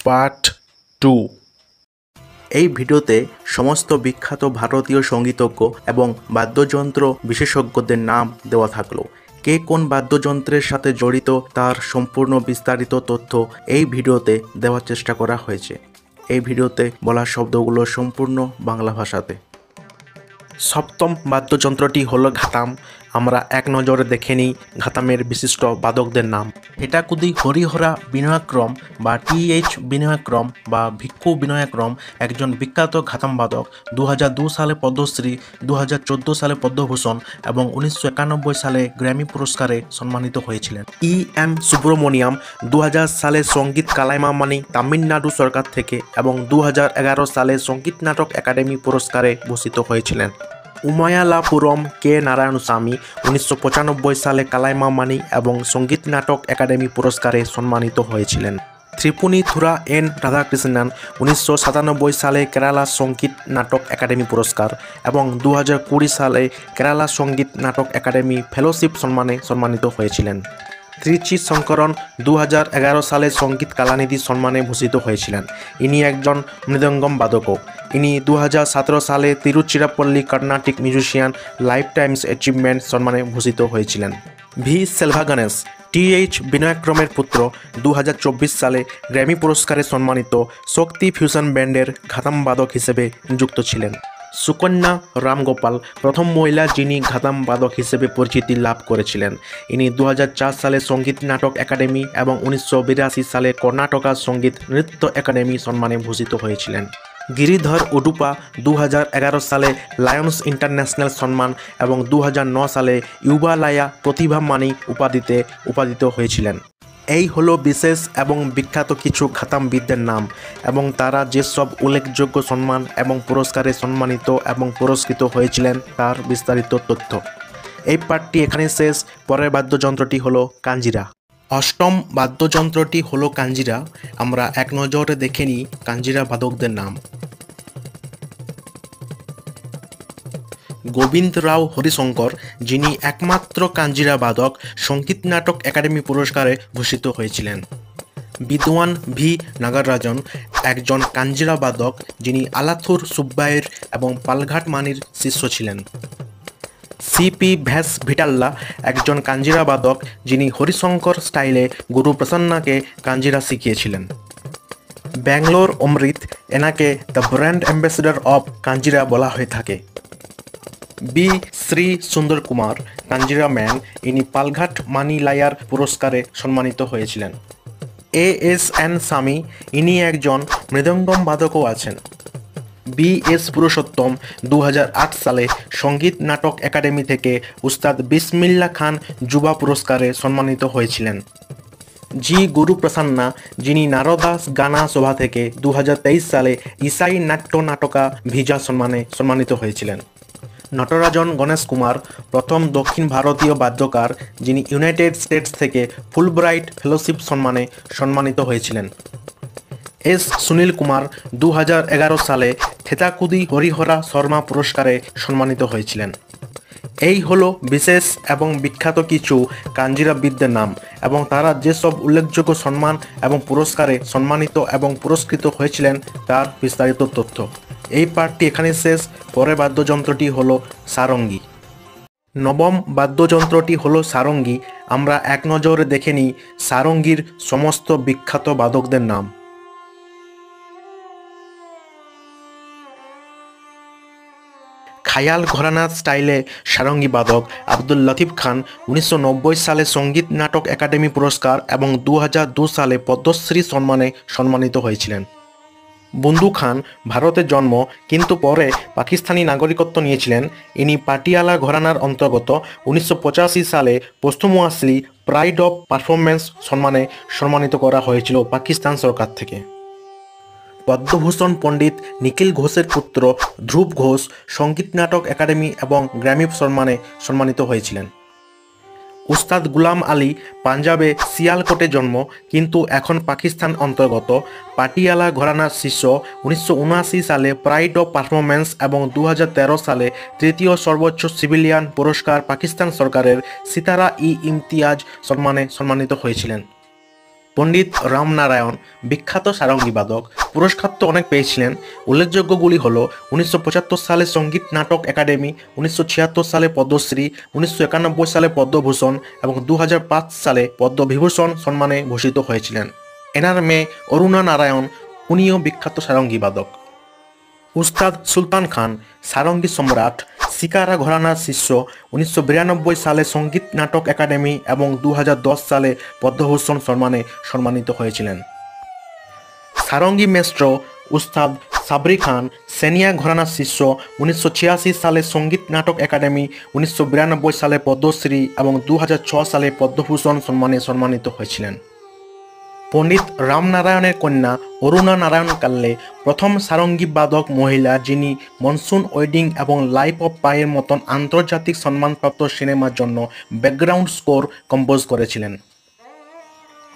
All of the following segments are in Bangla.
পার্ট 2। এই ভিডিওতে সমস্ত বিখ্যাত ভারতীয় সঙ্গীতজ্ঞ এবং বাদ্যযন্ত্র বিশেষজ্ঞদের নাম দেওয়া থাকলো। কে কোন বাদ্যযন্ত্রের সাথে জড়িত তার সম্পূর্ণ বিস্তারিত তথ্য এই ভিডিওতে দেওয়ার চেষ্টা করা হয়েছে। এই ভিডিওতে বলা শব্দগুলো সম্পূর্ণ বাংলা ভাষাতে। সপ্তম বাদ্যযন্ত্রটি হলো ঘাতাম। আমরা এক নজরে দেখে নিই ঘাতামের বিশিষ্ট বাদকদের নাম। হেটাকুদি হরিহরা বিনয়াক্রম বা টি.এইচ. বিনয়াক্রম বা ভিক্ষু বিনয়াক্রম একজন বিখ্যাত ঘাতাম বাদক। 2002 সালে পদ্মশ্রী, 2014 সালে পদ্মভূষণ এবং 1991 সালে গ্র্যামি পুরস্কারে সম্মানিত হয়েছিলেন। ই.এম. সুব্রমণিয়াম 2000 সালে সঙ্গীত কালাইমামানি তামিলনাড়ু সরকার থেকে এবং 2011 সালে সঙ্গীত নাটক একাডেমি পুরস্কারে ভূষিত হয়েছিলেন। উমায়ালাপুরম কে নারায়ণস্বামী 1995 সালে কালাইমামানি এবং সঙ্গীত নাটক একাডেমি পুরস্কারে সম্মানিত হয়েছিলেন। ত্রিপুনিথুরা এন রাধাকৃষ্ণন 1997 সালে কেরালা সঙ্গীত নাটক একাডেমি পুরস্কার এবং 2020 সালে কেরালা সঙ্গীত নাটক একাডেমি ফেলোশিপ সম্মানে সম্মানিত হয়েছিলেন। ত্রিচি শঙ্করন 2011 সালে সঙ্গীত কালানিধি সম্মানে ভূষিত হয়েছিলেন। ইনি একজন মৃদঙ্গম বাদকও। ইনি 2017 সালে Tiruchirappalli Carnatic musician life times achievement সম্মানে ভূষিত হয়েছিলেন। V Selva Ganesh T H. বিনয়াক্রমের পুত্র 2024 সালে গ্র্যামি পুরস্কারে সম্মানিত শক্তি ফিউশন ব্যান্ডের ঘাতাম বাদক হিসেবে নিযুক্ত ছিলেন। সুকন্যা রামগোপাল প্রথম মহিলা যিনি ঘাতাম বাদক হিসেবে পরিচিতি লাভ করেছিলেন। ইনি 2004 সালে সঙ্গীত নাটক একাডেমি এবং 1982 সালে কর্ণাটকা সঙ্গীত নৃত্য একাডেমি সম্মানে ভূষিত হয়েছিলেন। গিরিধর উডুপা 2011 সালে লায়ন্স ইন্টারন্যাশনাল সম্মান এবং 2009 সালে ইউবালায়া প্রতিভা মানি উপাধিতে উপাদিত হয়েছিলেন। এই হলো বিশেষ এবং বিখ্যাত কিছু ঘাতামবিদদের নাম এবং তারা যেসব উল্লেখযোগ্য সম্মান এবং পুরস্কারে সম্মানিত এবং পুরস্কৃত হয়েছিলেন তার বিস্তারিত তথ্য। এই পাঠটি এখানে শেষ। পরের বাদ্যযন্ত্রটি হলো কাঞ্জিরা। অষ্টম বাদ্যযন্ত্রটি হলো কাঞ্জিরা। আমরা এক নজরে দেখে নিই কাঞ্জিরা বাদকদের নাম। গোবিন্দ রাও হরিশঙ্কর যিনি একমাত্র কাঞ্জিরা বাদক সঙ্গীত নাটক একাডেমি পুরস্কারে ভূষিত হয়েছিলেন। বিদ্বান ভি নাগরাজন একজন কাঞ্জিরা বাদক যিনি আলাথুর সুব্বাইয়ের এবং পালঘাট মানির শিষ্য ছিলেন। সি.পি. ভ্যাস ভিটাল্লা একজন কাঞ্জিরা বাদক যিনি হরিশঙ্কর স্টাইলে গুরু প্রসন্নাকে কাঞ্জিরা শিখিয়েছিলেন। ব্যাঙ্গালোর অমৃত এনাকে দ্য ব্র্যান্ড অ্যাম্বাসেডর অফ কাঞ্জিরা বলা হয়ে থাকে। বি শ্রী সুন্দর কুমার কাঞ্জিরা ম্যান ইনি পালঘাট মানিলায়ার পুরস্কারে সম্মানিত হয়েছিলেন। এ.এস.এন. স্বামী ইনি একজন মৃদঙ্গম বাদকও আছেন। বি.এস. পুরুষোত্তম 2008 সালে সঙ্গীত নাটক একাডেমি থেকে উস্তাদ বিসমিল্লাহ খান যুবা পুরস্কারে সম্মানিত হয়েছিলেন। জি গুরু প্রসন্না যিনি নারদাস গানা সভা থেকে 2023 সালে ইসাই নাট্য নাটকা ভিজা সম্মানে সম্মানিত হয়েছিলেন। নটরাজন গণেশ কুমার প্রথম দক্ষিণ ভারতীয় বাদ্যকার যিনি ইউনাইটেড স্টেটস থেকে ফুলব্রাইট ফেলোশিপ সম্মানে সম্মানিত হয়েছিলেন। এস সুনীল কুমার 2011 সালে থেতাকুদি হরিহরা শর্মা পুরস্কারে সম্মানিত হয়েছিলেন। এই হলো বিশেষ এবং বিখ্যাত কিছু কাঞ্জিরাবিদদের নাম এবং তারা যেসব উল্লেখযোগ্য সম্মান এবং পুরস্কারে সম্মানিত এবং পুরস্কৃত হয়েছিলেন তার বিস্তারিত তথ্য। এই পাঠটি এখানে শেষ। পরের বাদ্যযন্ত্রটি হলো সারঙ্গী। নবম বাদ্যযন্ত্রটি হলো সারঙ্গী। আমরা এক নজরে দেখে নিই সারঙ্গীর সমস্ত বিখ্যাত বাদকদের নাম। খায়াল ঘরানার স্টাইলে সারঙ্গী বাদক আব্দুল লতিফ খান 1990 সালে সঙ্গীত নাটক একাডেমি পুরস্কার এবং 2002 সালে পদ্মশ্রী সম্মানে সম্মানিত হয়েছিলেন। বুন্দু খান ভারতে জন্ম কিন্তু পরে পাকিস্তানি নাগরিকত্ব নিয়েছিলেন। ইনি পাটিয়ালা ঘরানার অন্তর্গত। 1985 সালে পোস্টহুমাসলি প্রাইড অফ পারফরমেন্স সম্মানে সম্মানিত করা হয়েছিল পাকিস্তান সরকার থেকে। পদ্মভূষণ পণ্ডিত নিখিল ঘোষের পুত্র ধ্রুব ঘোষ সঙ্গীত নাটক একাডেমি এবং গ্র্যামি সম্মানে সম্মানিত হয়েছিলেন। উস্তাদ গুলাম আলী পাঞ্জাবে সিয়ালকোটে জন্ম কিন্তু এখন পাকিস্তান অন্তর্গত। পাটিয়ালা ঘরানার শিষ্য। 1979 সালে প্রাইড অফ পারফরমেন্স এবং 2013 সালে তৃতীয় সর্বোচ্চ সিভিলিয়ান পুরস্কার পাকিস্তান সরকারের সিতারা ই ইমতিয়াজ সম্মানে সম্মানিত হয়েছিলেন। পণ্ডিত রামনারায়ণ বিখ্যাত সারঙ্গী বাদক, পুরস্কার তো অনেক পেয়েছিলেন। উল্লেখযোগ্যগুলি হল 1975 সালে সঙ্গীত নাটক একাডেমি, 1976 সালে পদ্মশ্রী, 1991 সালে পদ্মভূষণ এবং 2005 সালে পদ্মবিভূষণ সম্মানে ভূষিত হয়েছিলেন। এনার মেয়ে অরুণা নারায়ণ, উনিও বিখ্যাত সারঙ্গী বাদক। উস্তাদ সুলতান খান সারঙ্গী সম্রাট, শিকারা ঘরানার শিষ্য, 1992 সালে সঙ্গীত নাটক একাডেমি এবং 2010 সালে পদ্মভূষণ সম্মানে সম্মানিত হয়েছিলেন। সারঙ্গী মেস্ট্র উস্তাদ সাবরি খান সেনিয়া ঘরানার শিষ্য, 1986 সালে সঙ্গীত নাটক একাডেমি, 1992 সালে পদ্মশ্রী এবং 2006 সালে পদ্মভূষণ সম্মানে সম্মানিত হয়েছিলেন। পণ্ডিত রামনারায়ণের কন্যা অরুণা নারায়ণ কাল্লে প্রথম সারঙ্গী বাদক মহিলা যিনি মনসুন ওয়েডিং এবং লাইফ অফ পাইয়ের মতন আন্তর্জাতিক সম্মানপ্রাপ্ত সিনেমার জন্য ব্যাকগ্রাউন্ড স্কোর কম্পোজ করেছিলেন।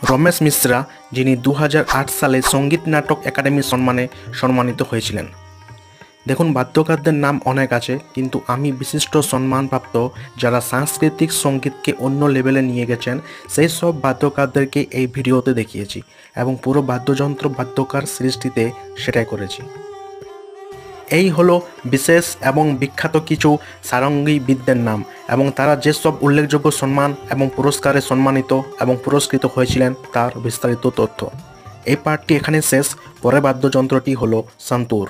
রমেশ মিশ্রা যিনি 2008 সালে সঙ্গীত নাটক একাডেমি সম্মানে সম্মানিত হয়েছিলেন। দেখুন, বাদ্যকারদের নাম অনেক আছে, কিন্তু আমি বিশিষ্ট সম্মানপ্রাপ্ত যারা সাংস্কৃতিক সঙ্গীতকে অন্য লেভেলে নিয়ে গেছেন সেই সব বাদ্যকারদেরকে এই ভিডিওতে দেখিয়েছি এবং পুরো বাদ্যযন্ত্র বাদ্যকার সৃষ্টিতে সেটাই করেছি। এই হলো বিশেষ এবং বিখ্যাত কিছু সারঙ্গীবিদদের নাম এবং তারা যেসব উল্লেখযোগ্য সম্মান এবং পুরস্কারে সম্মানিত এবং পুরস্কৃত হয়েছিলেন তার বিস্তারিত তথ্য। এই পার্টটি এখানে শেষ। পরের বাদ্যযন্ত্রটি হলো সন্তুর।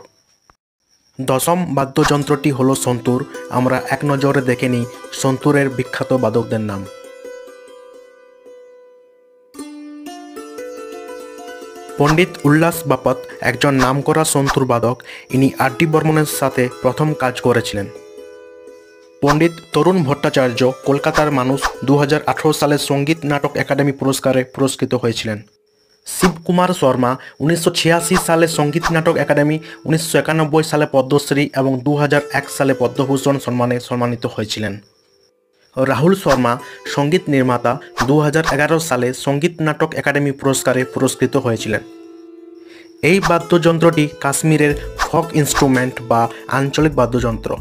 দশম বাদ্যযন্ত্রটি হলো সন্তুর। আমরা এক নজরে দেখে নিই সন্তুরের বিখ্যাত বাদকদের নাম। পণ্ডিত উল্লাস বাপত একজন নামকরা সন্তুর বাদক। ইনি আর.ডি. বর্মনের সাথে প্রথম কাজ করেছিলেন। পণ্ডিত তরুণ ভট্টাচার্য কলকাতার মানুষ, 2018 সালে সঙ্গীত নাটক একাডেমি পুরস্কারে পুরস্কৃত হয়েছিলেন। শিবকুমার শর্মা 1986 সালে সঙ্গীত নাটক একাডেমি, 1991 সালে পদ্মশ্রী এবং 2001 সালে পদ্মভূষণ সম্মানে সম্মানিত হয়েছিলেন। রাহুল শর্মা সঙ্গীত নির্মাতা, 2011 সালে সঙ্গীত নাটক একাডেমি পুরস্কারে পুরস্কৃত হয়েছিলেন। এই বাদ্যযন্ত্রটি কাশ্মীরের ফক ইনস্ট্রুমেন্ট বা আঞ্চলিক বাদ্যযন্ত্র।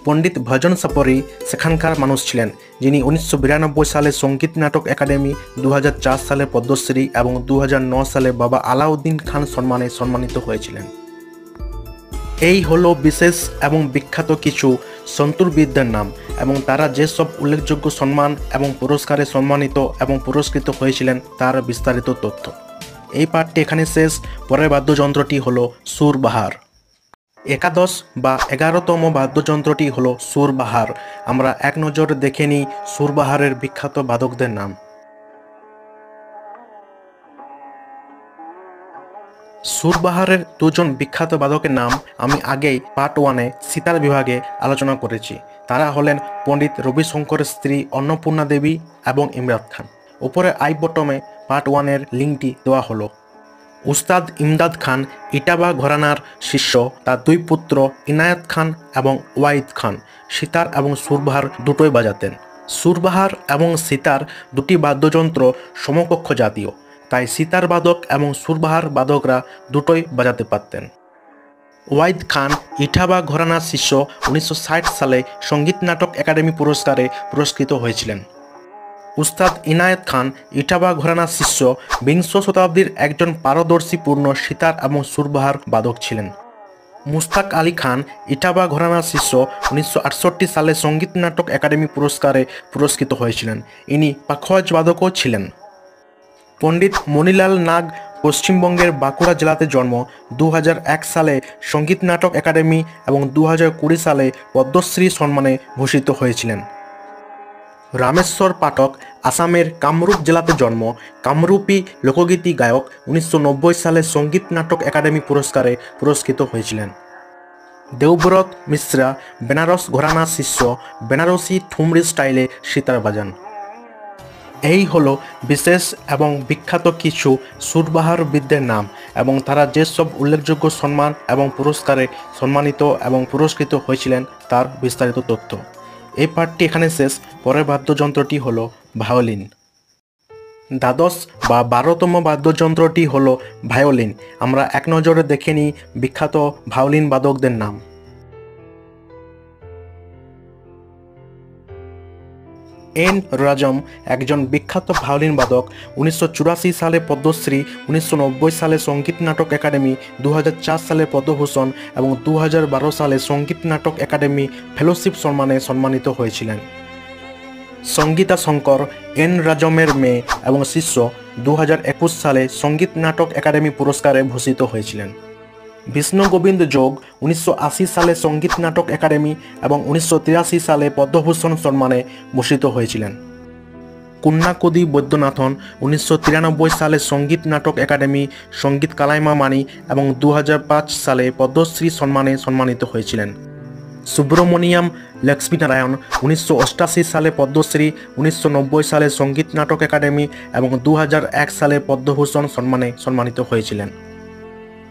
পণ্ডিত ভজন সাপরি সেখানকার মানুষ ছিলেন, যিনি 1992 সালে সঙ্গীত নাটক একাডেমি, 2004 সালে পদ্মশ্রী এবং 2009 সালে বাবা আলাউদ্দিন খান সম্মানে সম্মানিত হয়েছিলেন। এই হলো বিশেষ এবং বিখ্যাত কিছু সন্তুরবিদদের নাম এবং তারা যেসব উল্লেখযোগ্য সম্মান এবং পুরস্কারে সম্মানিত এবং পুরস্কৃত হয়েছিলেন তার বিস্তারিত তথ্য। এই পাঠটি এখানে শেষ। পরের বাদ্যযন্ত্রটি হলো সুরবাহার। একাদশ বা 11তম বাদ্যযন্ত্রটি হলো সুরবাহার। আমরা এক নজরে দেখে নিই সুরবাহারের বিখ্যাত বাদকদের নাম। সুরবাহারের দুজন বিখ্যাত বাদকের নাম আমি আগেই পার্ট 1-এ সিতার বিভাগে আলোচনা করেছি। তারা হলেন পণ্ডিত রবিশঙ্করের স্ত্রী অন্নপূর্ণা দেবী এবং ইমরাত খান। উপরে আই বটমে পার্ট 1-এর লিঙ্কটি দেওয়া হলো। উস্তাদ ইমদাদ খান ইটাবা ঘরানার শিষ্য। তার দুই পুত্র ইনায়েত খান এবং ওয়াইদ খান সিতার এবং সুরবাহার দুটোই বাজাতেন। সুরবাহার এবং সিতার দুটি বাদ্যযন্ত্র সমকক্ষ জাতীয়, তাই সিতার বাদক এবং সুরবাহার বাদকরা দুটোই বাজাতে পারতেন। ওয়াইদ খান ইটাবা ঘরানার শিষ্য, 1960 সালে সঙ্গীত নাটক একাডেমি পুরস্কারে পুরস্কৃত হয়েছিলেন। উস্তাদ ইনায়েত খান ইটাবা ঘরানার শিষ্য, বিংশ শতাব্দীর একজন পারদর্শীপূর্ণ সিতার এবং সুরবাহার বাদক ছিলেন। মুস্তাক আলী খান ইটাবা ঘরানার শিষ্য, 1968 সালে সঙ্গীত নাটক একাডেমি পুরস্কারে পুরস্কৃত হয়েছিলেন। ইনি পাখোয়াজ বাদকও ছিলেন। পণ্ডিত মণিলাল নাগ পশ্চিমবঙ্গের বাঁকুড়া জেলাতে জন্ম। 2001 সালে সঙ্গীত নাটক একাডেমি এবং 2020 সালে পদ্মশ্রী সম্মানে ভূষিত হয়েছিলেন। রামেশ্বর পাঠক আসামের কামরূপ জেলাতে জন্ম। কামরূপী লোকগীতি গায়ক, 1990 সালে সঙ্গীত নাটক একাডেমি পুরস্কারে পুরস্কৃত হয়েছিলেন। দেবব্রত মিশ্রা বেনারস ঘরানার শিষ্য, বেনারসি ঠুমরি স্টাইলে সিতার বাজান। এই হলো বিশেষ এবং বিখ্যাত কিছু সুরবাহারবিদদের নাম এবং তারা যেসব উল্লেখযোগ্য সম্মান এবং পুরস্কারে সম্মানিত এবং পুরস্কৃত হয়েছিলেন তার বিস্তারিত তথ্য। এই পাঠটি এখানে শেষ। পরের বাদ্যযন্ত্রটি হলো ভায়োলিন। দ্বাদশ বা 12তম বাদ্যযন্ত্রটি হলো ভায়োলিন। আমরা এক নজরে দেখে নিই বিখ্যাত ভায়োলিন বাদকদের নাম। এন রাজম একজন বিখ্যাত ভায়োলিন বাদক। 1984 সালে পদ্মশ্রী, 1990 সালে সঙ্গীত নাটক একাডেমি, 2004 সালে পদ্মভূষণ এবং 2012 সালে সঙ্গীত নাটক একাডেমি ফেলোশিপ সম্মানে সম্মানিত হয়েছিলেন। সঙ্গীতা শঙ্কর এন রাজমের মেয়ে এবং শিষ্য। 2021 সালে সঙ্গীত নাটক একাডেমি পুরস্কারে ভূষিত হয়েছিলেন। বিষ্ণু গোবিন্দ যোগ 1980 সালে সঙ্গীত নাটক একাডেমি এবং 1983 সালে পদ্মভূষণ সম্মানে ভূষিত হয়েছিলেন। কুন্নাকুদি বৈদ্যনাথন 1993 সালে সঙ্গীত নাটক একাডেমি, সঙ্গীত কালাইমামানি এবং 2005 সালে পদ্মশ্রী সম্মানে সম্মানিত হয়েছিলেন। সুব্রমণিয়াম লক্ষ্মীনারায়ণ 1988 সালে পদ্মশ্রী, 1990 সালে সঙ্গীত নাটক একাডেমি এবং 2001 সালে পদ্মভূষণ সম্মানে সম্মানিত হয়েছিলেন।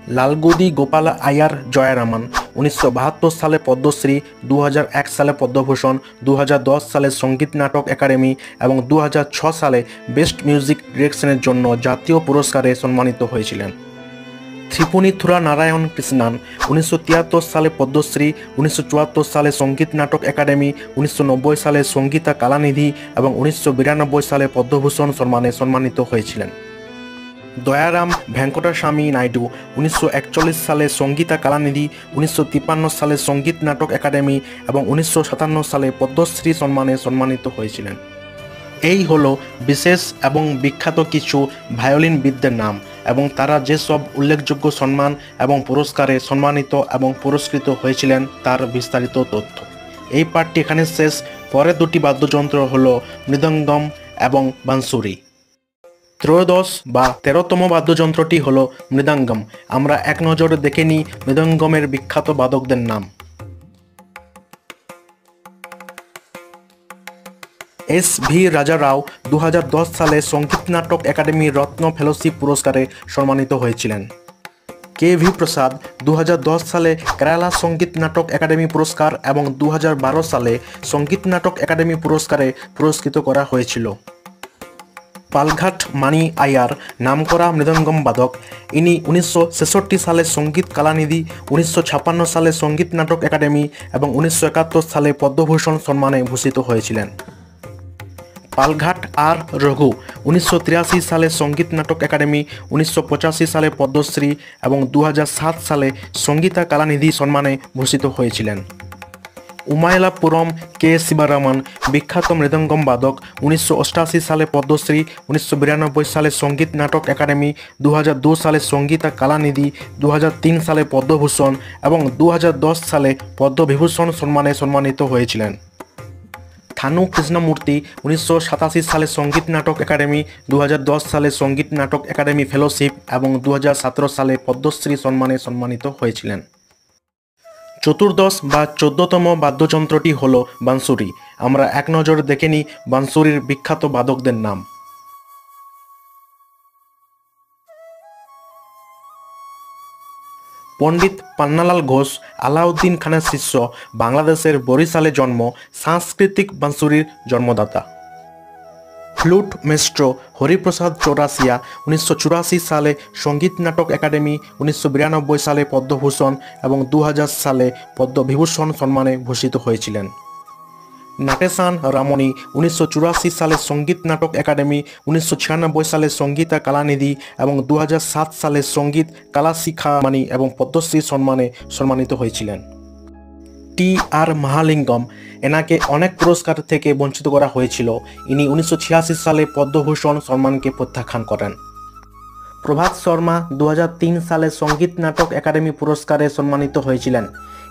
লালগুদি গোপাল আয়ার জয়রামন 1972 সালে পদ্মশ্রী, 2001 সালে পদ্মভূষণ, 2010 সালে সঙ্গীত নাটক একাডেমি এবং 2006 সালে বেস্ট মিউজিক ডিরেকশনের জন্য জাতীয় পুরস্কারে সম্মানিত হয়েছিলেন। ত্রিপুনিথুরা নারায়ণ কৃষ্ণান 1973 সালে পদ্মশ্রী, 1974 সালে সঙ্গীত নাটক একাডেমি, 1990 সালে সঙ্গীতা কালানিধি এবং 1992 সালে পদ্মভূষণ সম্মানে সম্মানিত হয়েছিলেন। দয়ারাম ভেঙ্কটাস্বামী নাইডু 1941 সালে সঙ্গীতা কালানিধি, 1953 সালে সঙ্গীত নাটক একাডেমি এবং 1957 সালে পদ্মশ্রী সম্মানে সম্মানিত হয়েছিলেন। এই হলো বিশেষ এবং বিখ্যাত কিছু ভায়োলিনবিদদের নাম এবং তারা যেসব উল্লেখযোগ্য সম্মান এবং পুরস্কারে সম্মানিত এবং পুরস্কৃত হয়েছিলেন তার বিস্তারিত তথ্য। এই পাঠটি এখানে শেষ। পরের দুটি বাদ্যযন্ত্র হলো মৃদঙ্গম এবং বাঁশুরি। ত্রয়োদশ বা 13তম বাদ্যযন্ত্রটি হলো মৃদঙ্গম। আমরা এক নজরে দেখে নিই মৃদঙ্গমের বিখ্যাত বাদকদের নাম। এস ভি রাজা রাও 2010 সালে সঙ্গীত নাটক একাডেমি রত্ন ফেলোশিপ পুরস্কারে সম্মানিত হয়েছিলেন। কে ভি প্রসাদ 2010 সালে কেরালা সঙ্গীত নাটক একাডেমি পুরস্কার এবং 2012 সালে সঙ্গীত নাটক একাডেমি পুরস্কারে পুরস্কৃত করা হয়েছিল। পালঘাট মানি আয়ার নামকরা মৃদঙ্গম বাদক। ইনি 1966 সালে সঙ্গীত কালানিধি, 1956 সালে সঙ্গীত নাটক একাডেমি এবং 1971 সালে পদ্মভূষণ সম্মানে ভূষিত হয়েছিলেন। পালঘাট আর রঘু 1983 সালে সঙ্গীত নাটক একাডেমি, 1985 সালে পদ্মশ্রী এবং 2007 সালে সঙ্গীতা কালানিধি সম্মানে ভূষিত হয়েছিলেন। উমাইলাপুরম কে শিবরামন বিখ্যাত মৃদঙ্গম বাদক। 1988 সালে পদ্মশ্রী, 1992 সালে সঙ্গীত নাটক একাডেমি, 2002 সালে সঙ্গীতা কালানিধি, 2003 সালে পদ্মভূষণ এবং 2010 সালে পদ্মবিভূষণ সম্মানে সম্মানিত হয়েছিলেন। থানু কৃষ্ণমূর্তি 1987 সালে সঙ্গীত নাটক একাডেমি, 2010 সালে সঙ্গীত নাটক একাডেমি ফেলোশিপ এবং 2017 সালে পদ্মশ্রী সম্মানে সম্মানিত হয়েছিলেন। চতুর্দশ বা 14তম বাদ্যযন্ত্রটি হল বাঁশুরি। আমরা এক নজরে দেখে নিই বাঁশুরির বিখ্যাত বাদকদের নাম। পণ্ডিত পান্নালাল ঘোষ আলাউদ্দিন খানের শিষ্য, বাংলাদেশের বরিশালে জন্ম, সাংস্কৃতিক বাঁশুরির জন্মদাতা। ফ্লুট মেস্ট্রো হরিপ্রসাদ চৌরাসিয়া 1984 সালে সঙ্গীত নাটক একাডেমি, 1992 সালে পদ্মভূষণ এবং 2000 সালে পদ্মবিভূষণ সম্মানে ভূষিত হয়েছিলেন। নাটেশান রামনি 1984 সালে সঙ্গীত নাটক একাডেমি, 1996 সালে সঙ্গীতা কালানিধি এবং 2007 সালে সঙ্গীত কালাশিখামানি এবং পদ্মশ্রী সম্মানে সম্মানিত হয়েছিলেন। টি আর মহালিঙ্গম এনাকে অনেক পুরস্কার থেকে বঞ্চিত করা হয়েছিল। ইনি 1986 সালে পদ্মভূষণ সম্মানকে প্রত্যাখ্যান করেন। প্রভাত শর্মা 2003 সালে সঙ্গীত নাটক একাডেমি পুরস্কারে সম্মানিত হয়েছিলেন।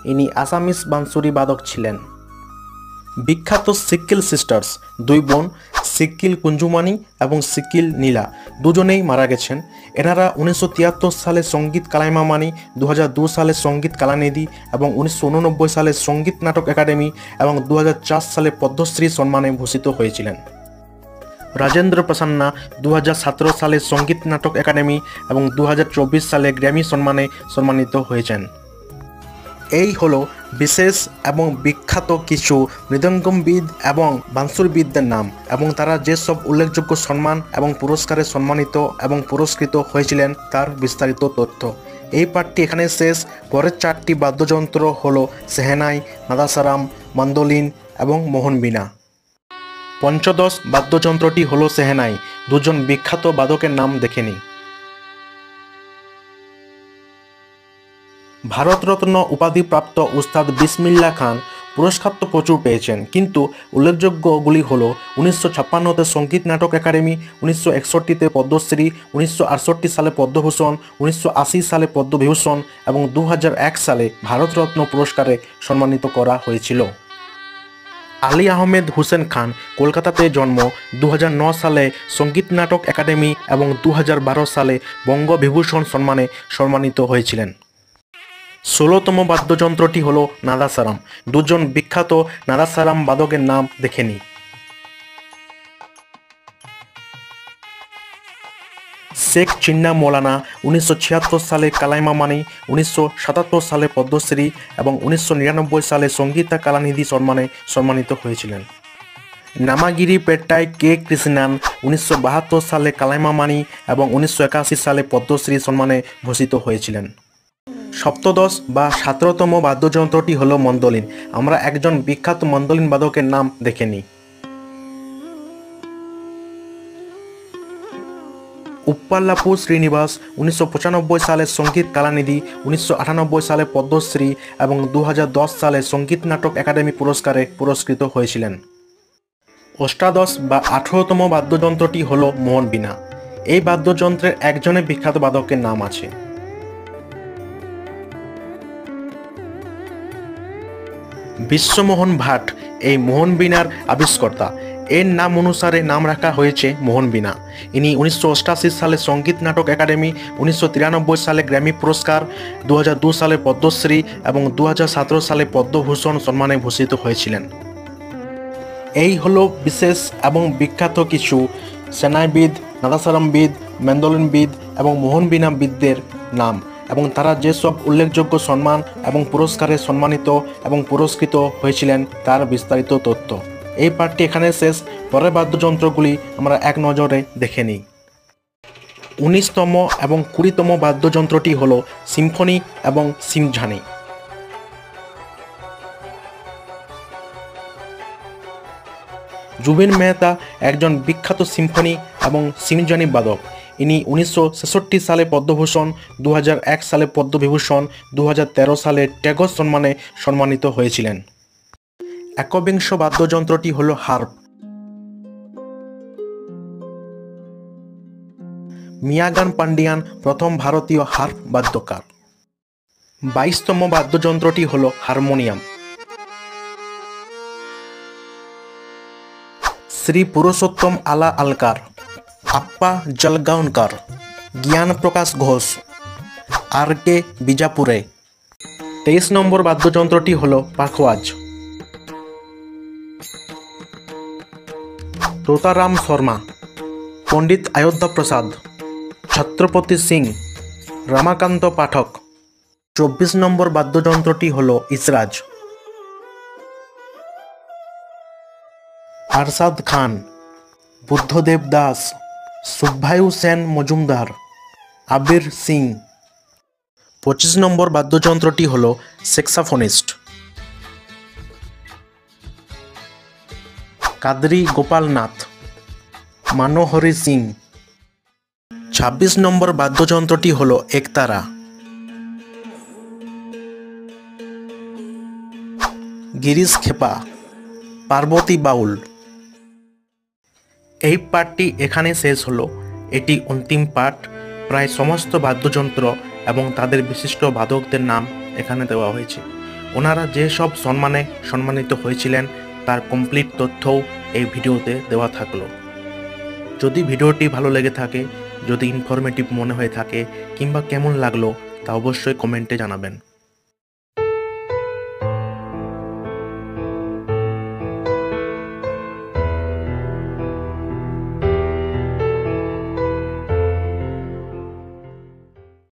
ইনি আসামিস বাঁশুরি বাদক ছিলেন। বিখ্যাত সিক্কিল সিস্টার্স, দুই বোন সিক্কিল কুঞ্জুমানি এবং সিক্কিল নীলা, দুজনেই মারা গেছেন। এনারা 1973 সালে সঙ্গীত কালাইমামানি, 2002 সালে সঙ্গীত কালানিধি এবং 1989 সালে সঙ্গীত নাটক একাডেমি এবং 2004 সালে পদ্মশ্রী সম্মানে ভূষিত হয়েছিলেন। রাজেন্দ্র প্রসান্না 2017 সালে সঙ্গীত নাটক একাডেমি এবং 2024 সালে গ্র্যামি সম্মানে সম্মানিত হয়েছেন। এই হলো বিশেষ এবং বিখ্যাত কিছু মৃদঙ্গমবিদ এবং বাঁশুরবিদদের নাম এবং তারা যেসব উল্লেখযোগ্য সম্মান এবং পুরস্কারে সম্মানিত এবং পুরস্কৃত হয়েছিলেন তার বিস্তারিত তথ্য। এই পাঠটি এখানে শেষ। পরের চারটি বাদ্যযন্ত্র হলো সেহেনাই, নাদাসারাম, মান্দোলিন এবং মোহনবীণা। পঞ্চদশ বাদ্যযন্ত্রটি হলো সেহেনাই। দুজন বিখ্যাত বাদকের নাম দেখে নিই। ভারতরত্ন উপাধিপ্রাপ্ত উস্তাদ বিসমিল্লাহ খান পুরস্কার তো প্রচুর পেয়েছেন, কিন্তু উল্লেখযোগ্যগুলি হল 1956তে সঙ্গীত নাটক একাডেমি, 1961তে পদ্মশ্রী, 1968 সালে পদ্মভূষণ, 1980 সালে পদ্মবিভূষণ এবং 2001 সালে ভারতরত্ন পুরস্কারে সম্মানিত করা হয়েছিল। আলী আহমেদ হুসেন খান কলকাতাতে জন্ম। 2009 সালে সঙ্গীত নাটক একাডেমি এবং 2012 সালে বঙ্গবিভূষণ সম্মানে সম্মানিত হয়েছিলেন। 16তম বাদ্যযন্ত্রটি হল নাদাসারাম। দুজন বিখ্যাত নাদাসারাম বাদকের নাম দেখে নিই। শেখ চিন্না মৌলানা 1976 সালে কালাইমামানি, 1977 সালে পদ্মশ্রী এবং 1999 সালে সঙ্গীতা কালানিধি সম্মানে সম্মানিত হয়েছিলেন। নামাগিরি পেট্টাই কে কৃষ্ণান 1972 সালে কালাইমামানি এবং 1981 সালে পদ্মশ্রী সম্মানে ভূষিত হয়েছিলেন। সপ্তদশ বা 17তম বাদ্যযন্ত্রটি হল মন্দোলিন। আমরা একজন বিখ্যাত মন্দোলিন বাদকের নাম দেখে নিই। উপ্পাল্লাপু শ্রীনিবাস 1995 সালে সঙ্গীত কালানিধি, 1998 সালে পদ্মশ্রী এবং 2010 সালে সঙ্গীত নাটক একাডেমি পুরস্কারে পুরস্কৃত হয়েছিলেন। অষ্টাদশ বা 18তম বাদ্যযন্ত্রটি হল মোহন বীণা। এই বাদ্যযন্ত্রের একজনের বিখ্যাত বাদকের নাম আছে। বিশ্বমোহন ভাট এই মোহন বীণার আবিষ্কর্তা। এর নাম অনুসারে নাম রাখা হয়েছে মোহন বীণা। ইনি 1988 সালে সঙ্গীত নাটক একাডেমি, 1993 সালে গ্র্যামি পুরস্কার, 2002 সালে পদ্মশ্রী এবং 2017 সালে পদ্মভূষণ সম্মানে ভূষিত হয়েছিলেন। এই হলো বিশেষ এবং বিখ্যাত কিছু সেনাইবিদ, নাদাসারামবিদ, ম্যান্ডোলিনবিদ এবং মোহন বীণাবিদদের নাম এবং তারা যেসব উল্লেখযোগ্য সম্মান এবং পুরস্কারে সম্মানিত এবং পুরস্কৃত হয়েছিলেন তার বিস্তারিত তথ্য। এই পাঠটি এখানে শেষ। পরের বাদ্যযন্ত্রগুলি আমরা এক নজরে দেখে নিই। 19তম এবং 20তম বাদ্যযন্ত্রটি হল সিম্ফনি এবং সিমঝানি। জুবিন মেহতা একজন বিখ্যাত সিম্ফনি এবং সিমঝানি বাদক। ইনি 1966 সালে পদ্মভূষণ, 2001 সালে পদ্মবিভূষণ, 2013 সালে ট্যাগর সম্মানে সম্মানিত হয়েছিলেন। একবিংশ বাদ্যযন্ত্রটি হল হার্প। মিয়াগান পান্ডিয়ান প্রথম ভারতীয় হার্প বাদ্যকার। 22তম বাদ্যযন্ত্রটি হল হারমোনিয়াম। শ্রী পুরুষোত্তম আলা আলকার, আপ্পা জলগাওনকার, জ্ঞান প্রকাশ ঘোষ, আর কে বিজাপুরে। 23 নম্বর বাদ্যযন্ত্রটি হল পাখওয়াজ। তোতারাম শর্মা, পণ্ডিত অযোধ্যা প্রসাদ, ছত্রপতি সিং, রমাকান্ত পাঠক। 24 নম্বর বাদ্যযন্ত্রটি হল ইসরাজ। আরশাদ খান, বুদ্ধদেব দাস, সুব্বায়ু সেন মজুমদার, আবির সিং। 25 নম্বর বাদ্যযন্ত্রটি হল স্যাক্সোফোনিস্ট। কাদরি গোপাল নাথ, মানোহরি সিং। 26 নম্বর বাদ্যযন্ত্রটি হল একতারা। গিরিশ খেপা, পার্বতী বাউল। এই পাঠটি এখানে শেষ হলো। এটি অন্তিম পাঠ। প্রায় সমস্ত বাদ্যযন্ত্র এবং তাদের বিশিষ্ট বাদকদের নাম এখানে দেওয়া হয়েছে। ওনারা যেসব সম্মানে সম্মানিত হয়েছিলেন তার কমপ্লিট তথ্যও এই ভিডিওতে দেওয়া থাকলো। যদি ভিডিওটি ভালো লেগে থাকে, যদি ইনফরমেটিভ মনে হয়ে থাকে কিংবা কেমন লাগলো তা অবশ্যই কমেন্টে জানাবেন।